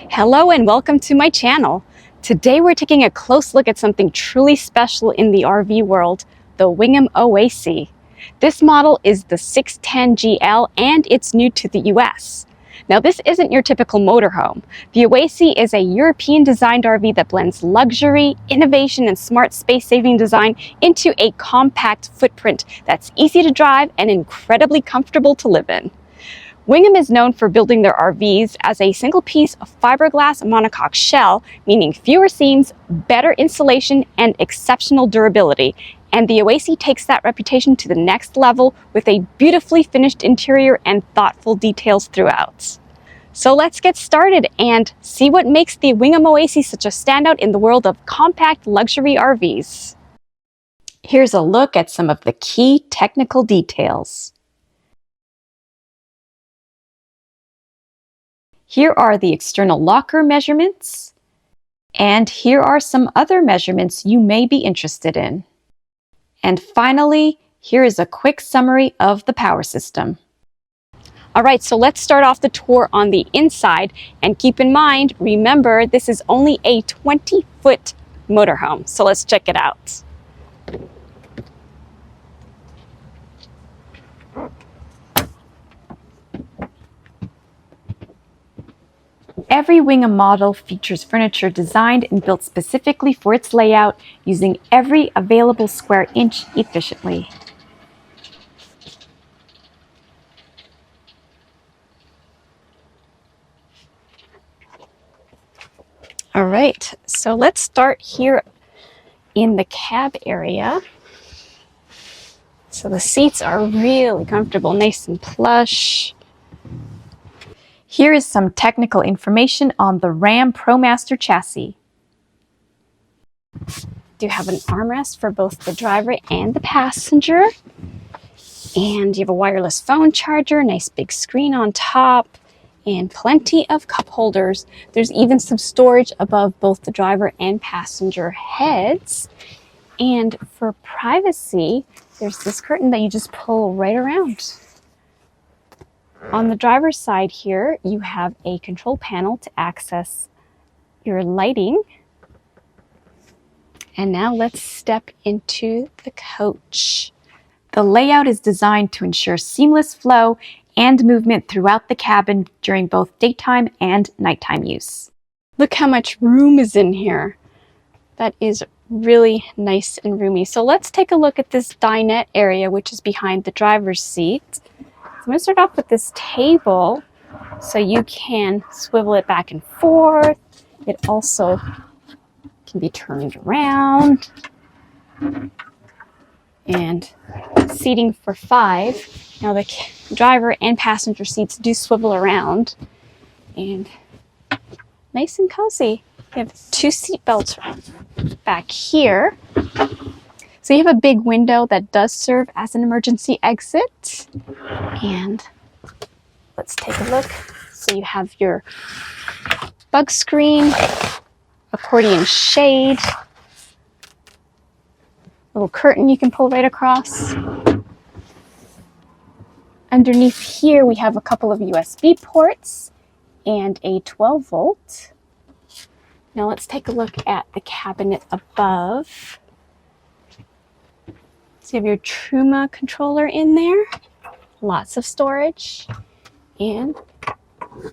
Hello and welcome to my channel. Today we're taking a close look at something truly special in the RV world, the Wingamm Oasi. This model is the 610GL and it's new to the US. Now this isn't your typical motorhome. The Oasi is a European designed RV that blends luxury, innovation, and smart space-saving design into a compact footprint that's easy to drive and incredibly comfortable to live in. Wingamm is known for building their RVs as a single piece of fiberglass monocoque shell, meaning fewer seams, better insulation, and exceptional durability. And the Oasi takes that reputation to the next level with a beautifully finished interior and thoughtful details throughout. So let's get started and see what makes the Wingamm Oasi such a standout in the world of compact luxury RVs. Here's a look at some of the key technical details. Here are the external locker measurements, and here are some other measurements you may be interested in. And finally, here is a quick summary of the power system. All right, so let's start off the tour on the inside, and keep in mind, remember, this is only a 20-foot motorhome, so let's check it out. Every Wingamm model features furniture designed and built specifically for its layout, using every available square inch efficiently. All right, so let's start here in the cab area. So the seats are really comfortable, nice and plush. Here is some technical information on the Ram ProMaster chassis. You have an armrest for both the driver and the passenger. And you have a wireless phone charger, nice big screen on top, and plenty of cup holders. There's even some storage above both the driver and passenger heads. And for privacy, there's this curtain that you just pull right around. On the driver's side here, you have a control panel to access your lighting. And now let's step into the coach. The layout is designed to ensure seamless flow and movement throughout the cabin during both daytime and nighttime use. Look how much room is in here. That is really nice and roomy. So let's take a look at this dinette area, which is behind the driver's seat. I'm going to start off with this table so you can swivel it back and forth. It also can be turned around. And seating for 5. Now the driver and passenger seats do swivel around. And nice and cozy. You have 2 seat belts back here. So you have a big window that does serve as an emergency exit. And let's take a look. So you have your bug screen, accordion shade, little curtain you can pull right across. Underneath here we have a couple of USB ports and a 12 volt. Now let's take a look at the cabinet above. So you have your Truma controller in there, lots of storage, and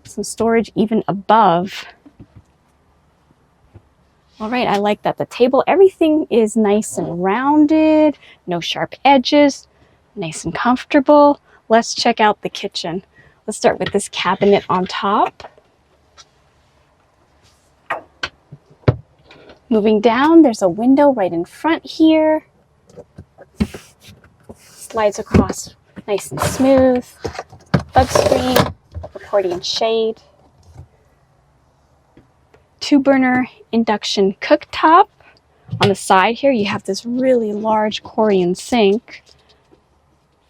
some storage even above. All right, I like that the table, everything is nice and rounded, no sharp edges, nice and comfortable. Let's check out the kitchen. Let's start with this cabinet on top. Moving down, there's a window right in front here. Slides across nice and smooth. Bug screen, accordion shade. 2-burner induction cooktop. On the side here, you have this really large Corian sink.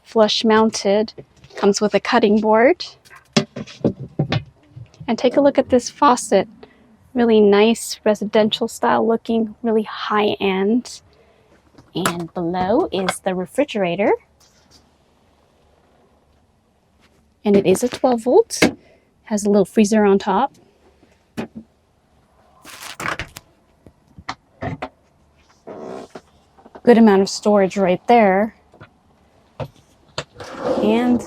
Flush mounted, comes with a cutting board. And take a look at this faucet. Really nice residential style looking, really high end. And below is the refrigerator. And it is a 12 volt. Has a little freezer on top. Good amount of storage right there. And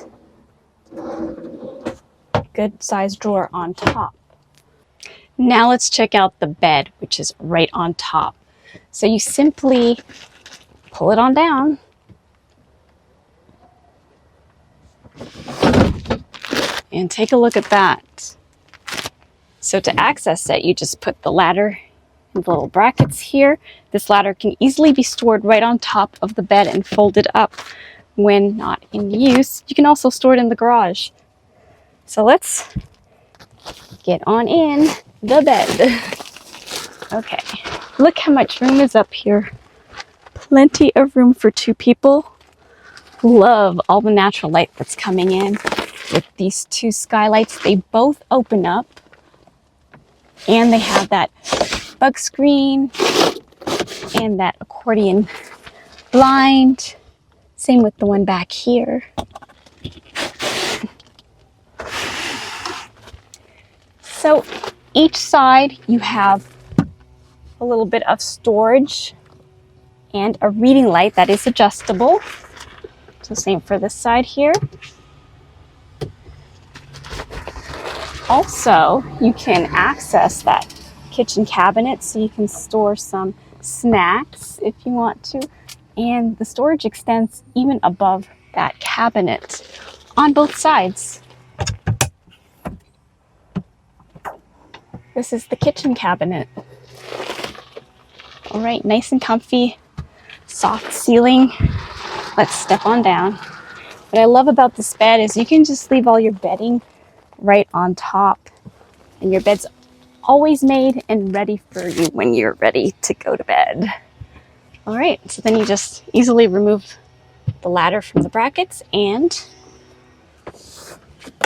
good size drawer on top. Now let's check out the bed, which is right on top. So you simply pull it on down. And take a look at that. So to access it, you just put the ladder in the little brackets here. This ladder can easily be stored right on top of the bed and folded up when not in use. You can also store it in the garage. So let's get on in the bed. Okay, look how much room is up here. Plenty of room for two people. Love all the natural light that's coming in with these two skylights. They both open up and they have that bug screen and that accordion blind. Same with the one back here. So each side you have a little bit of storage and a reading light that is adjustable. So same for this side here. Also, you can access that kitchen cabinet so you can store some snacks if you want to. And the storage extends even above that cabinet on both sides. This is the kitchen cabinet. All right, nice and comfy, soft ceiling. Let's step on down. What I love about this bed is you can just leave all your bedding right on top, and your bed's always made and ready for you when you're ready to go to bed. All right, so then you just easily remove the ladder from the brackets and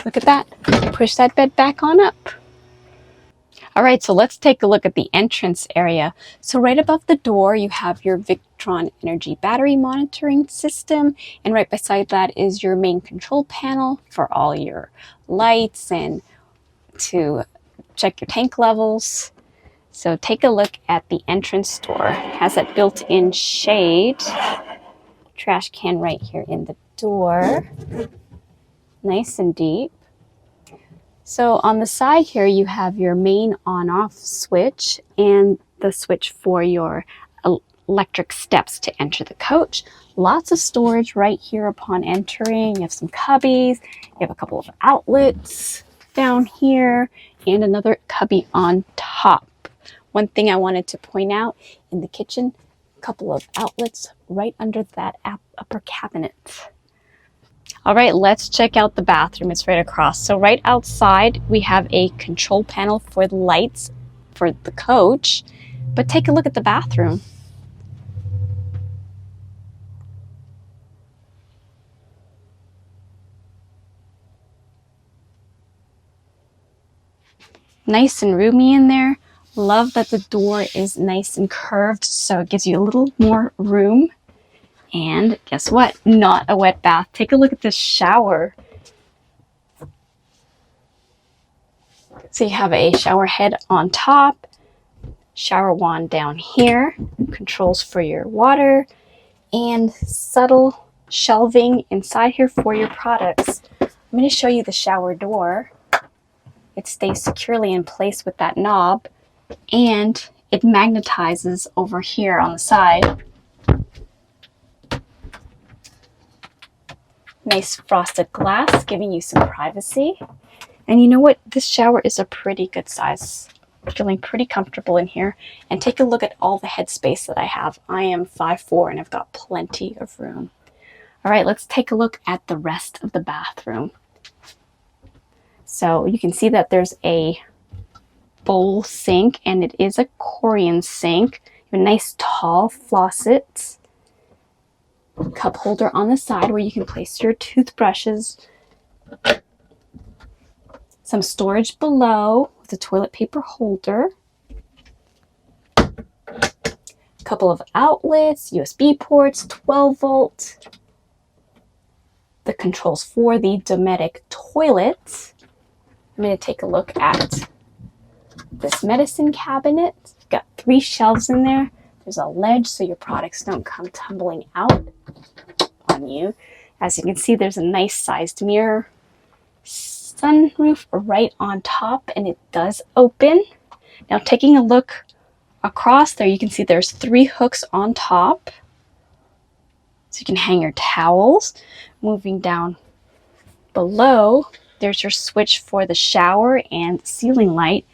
look at that, push that bed back on up. All right, so let's take a look at the entrance area. So right above the door, you have your Victron energy battery monitoring system. And right beside that is your main control panel for all your lights and to check your tank levels. So take a look at the entrance door. It has that built-in shade. Trash can right here in the door. Nice and deep. So on the side here, you have your main on-off switch and the switch for your electric steps to enter the coach. Lots of storage right here upon entering. You have some cubbies, you have a couple of outlets down here, and another cubby on top. One thing I wanted to point out in the kitchen, a couple of outlets right under that upper cabinet. All right, let's check out the bathroom. It's right across. So right outside, we have a control panel for the lights for the coach, but take a look at the bathroom. Nice and roomy in there. Love that the door is nice and curved, so it gives you a little more room. And guess what? Not a wet bath. Take a look at this shower. So you have a shower head on top, shower wand down here, controls for your water, and subtle shelving inside here for your products. I'm going to show you the shower door. It stays securely in place with that knob, and it magnetizes over here on the side. Nice frosted glass, giving you some privacy. And you know what? This shower is a pretty good size. I'm feeling pretty comfortable in here. And take a look at all the headspace that I have. I am 5'4" and I've got plenty of room. All right, let's take a look at the rest of the bathroom. So you can see that there's a bowl sink, and it is a Corian sink. You have a nice tall faucet. Cup holder on the side where you can place your toothbrushes. Some storage below with a toilet paper holder. A couple of outlets, USB ports, 12 volt. The controls for the Dometic toilet. I'm going to take a look at this medicine cabinet. It's got 3 shelves in there. There's a ledge so your products don't come tumbling out on you. As you can see, there's a nice sized mirror. Sunroof right on top, and it does open. Now taking a look across there, you can see there's 3 hooks on top. So you can hang your towels. Moving down below, there's your switch for the shower and ceiling light.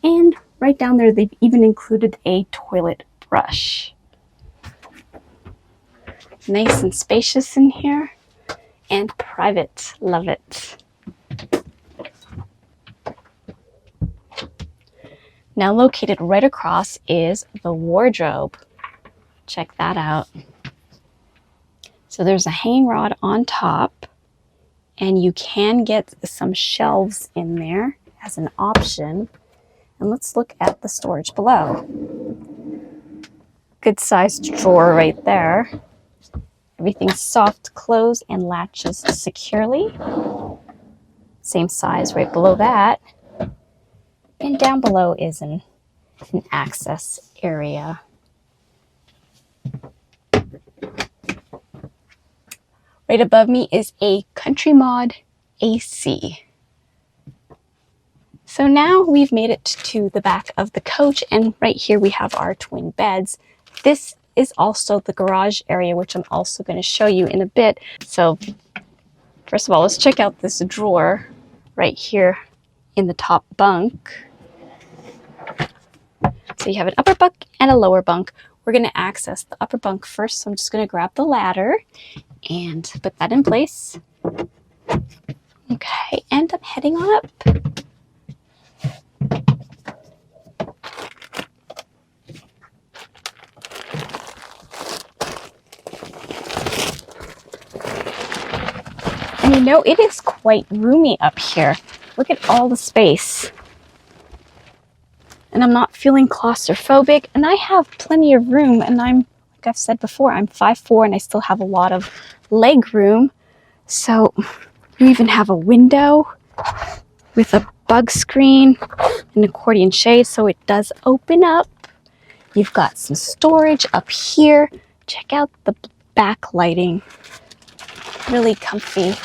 And right down there, they've even included a toilet brush. Nice and spacious in here. And private. Love it. Now located right across is the wardrobe. Check that out. So there's a hanging rod on top, and you can get some shelves in there as an option. And let's look at the storage below. Good sized drawer right there. Everything's soft close and latches securely. Same size right below that. And down below is an access area. Right above me is a Country Mod AC. So now we've made it to the back of the coach, and right here we have our twin beds. This is also the garage area, which I'm also going to show you in a bit. So first of all, let's check out this drawer right here in the top bunk. So you have an upper bunk and a lower bunk. We're going to access the upper bunk first, so I'm just going to grab the ladder and put that in place. Okay, and I'm heading on up. And you know, it is quite roomy up here. Look at all the space. And I'm not feeling claustrophobic, and I have plenty of room, and like I've said before, I'm 5'4", and I still have a lot of leg room. So you even have a window with a bug screen, an accordion shade, so it does open up. You've got some storage up here. Check out the backlighting. Really comfy.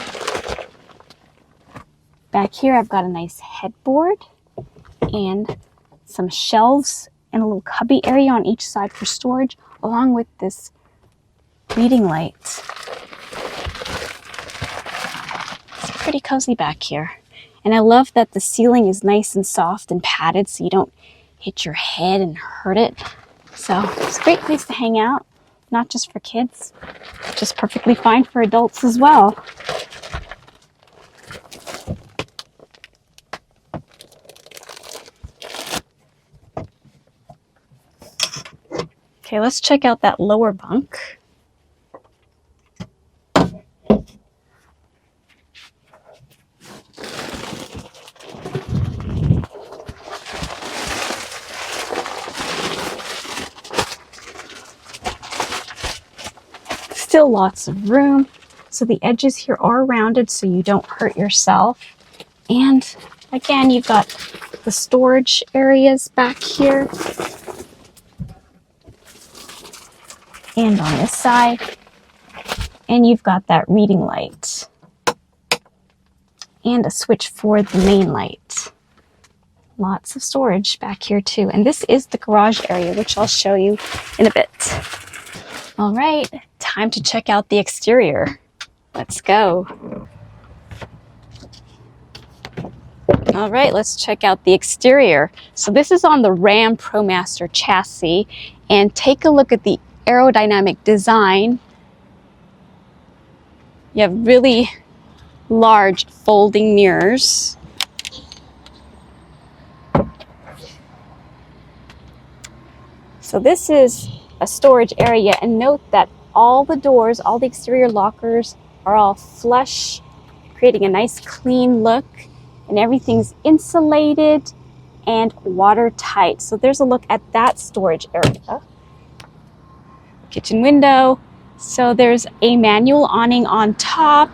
Back here I've got a nice headboard and some shelves and a little cubby area on each side for storage, along with this reading light. It's pretty cozy back here. And I love that the ceiling is nice and soft and padded so you don't hit your head and hurt it. So it's a great place to hang out, not just for kids, just perfectly fine for adults as well. Okay, let's check out that lower bunk. Still lots of room. So the edges here are rounded so you don't hurt yourself. And again, you've got the storage areas back here. And on this side, and you've got that reading light and a switch for the main light. Lots of storage back here too. And this is the garage area, which I'll show you in a bit. All right, time to check out the exterior. Let's go. All right, let's check out the exterior. So this is on the Ram ProMaster chassis, and take a look at the aerodynamic design. You have really large folding mirrors. So this is a storage area, and note that all the doors, all the exterior lockers are all flush, creating a nice clean look, and everything's insulated and watertight. So there's a look at that storage area. Kitchen window. So there's a manual awning on top,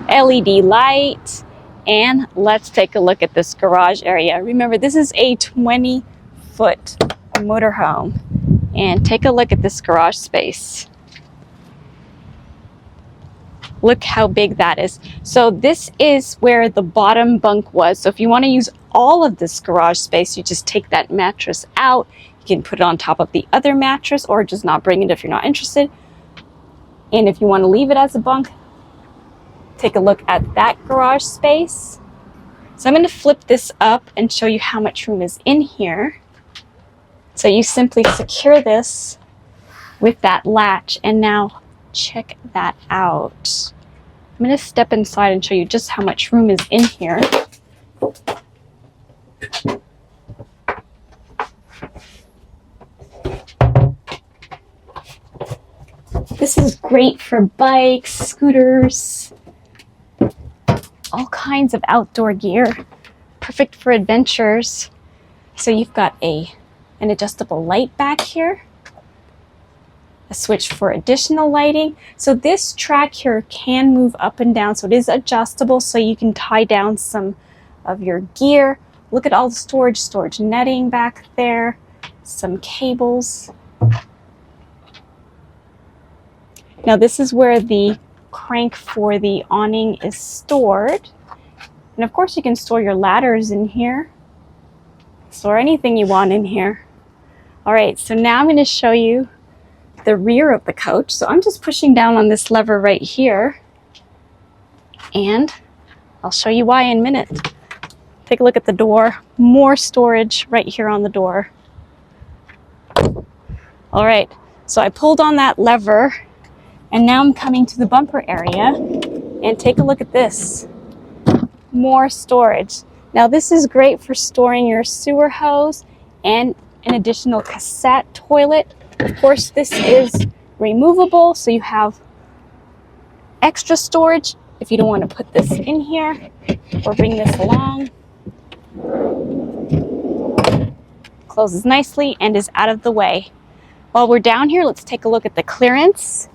LED light, and let's take a look at this garage area. Remember, this is a 20 20-foot motorhome. And take a look at this garage space. Look how big that is. So this is where the bottom bunk was. So if you want to use all of this garage space, you just take that mattress out. You can put it on top of the other mattress or just not bring it if you're not interested. And if you want to leave it as a bunk, take a look at that garage space. So I'm going to flip this up and show you how much room is in here. So you simply secure this with that latch, and now check that out. I'm going to step inside and show you just how much room is in here. This is great for bikes, scooters, all kinds of outdoor gear. Perfect for adventures. So you've got an adjustable light back here, a switch for additional lighting. So this track here can move up and down, so it is adjustable, so you can tie down some of your gear. Look at all the storage netting back there, some cables. Now this is where the crank for the awning is stored. And of course you can store your ladders in here. Store anything you want in here. All right, so now I'm going to show you the rear of the coach. So I'm just pushing down on this lever right here, and I'll show you why in a minute. Take a look at the door. More storage right here on the door. All right, so I pulled on that lever, and now I'm coming to the bumper area, and take a look at this. More storage. Now this is great for storing your sewer hose and an additional cassette toilet. Of course, this is removable, so you have extra storage if you don't want to put this in here or bring this along. Closes nicely and is out of the way. While we're down here, let's take a look at the clearance.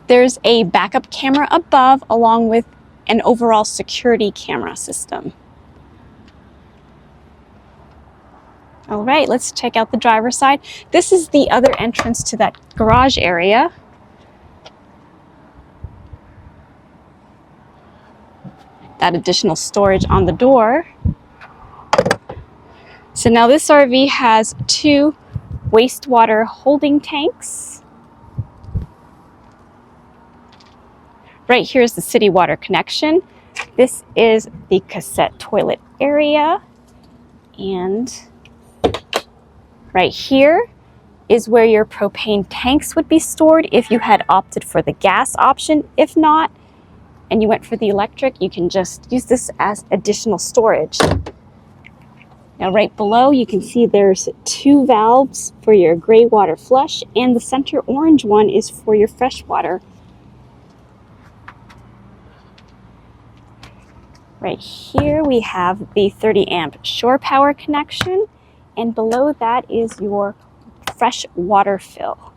There's a backup camera above, along with an overall security camera system. All right, let's check out the driver's side. This is the other entrance to that garage area. That additional storage on the door. So now this RV has 2 wastewater holding tanks. Right here is the city water connection. This is the cassette toilet area. And right here is where your propane tanks would be stored if you had opted for the gas option. If not, and you went for the electric, you can just use this as additional storage. Now right below, you can see there's 2 valves for your gray water flush, and the center orange one is for your fresh water. Right here we have the 30 amp shore power connection, and below that is your fresh water fill.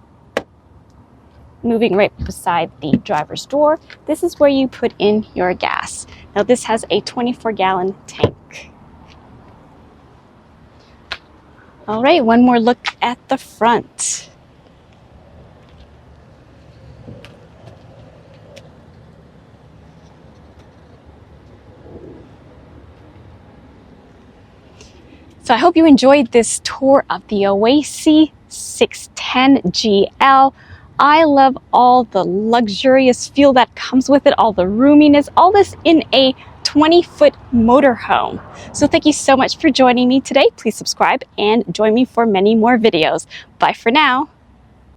Moving right beside the driver's door, this is where you put in your gas. Now this has a 24-gallon tank. All right, one more look at the front. So I hope you enjoyed this tour of the Oasis 610 GL. I love all the luxurious feel that comes with it, all the roominess, all this in a 20-foot motorhome. So thank you so much for joining me today. Please subscribe and join me for many more videos. Bye for now.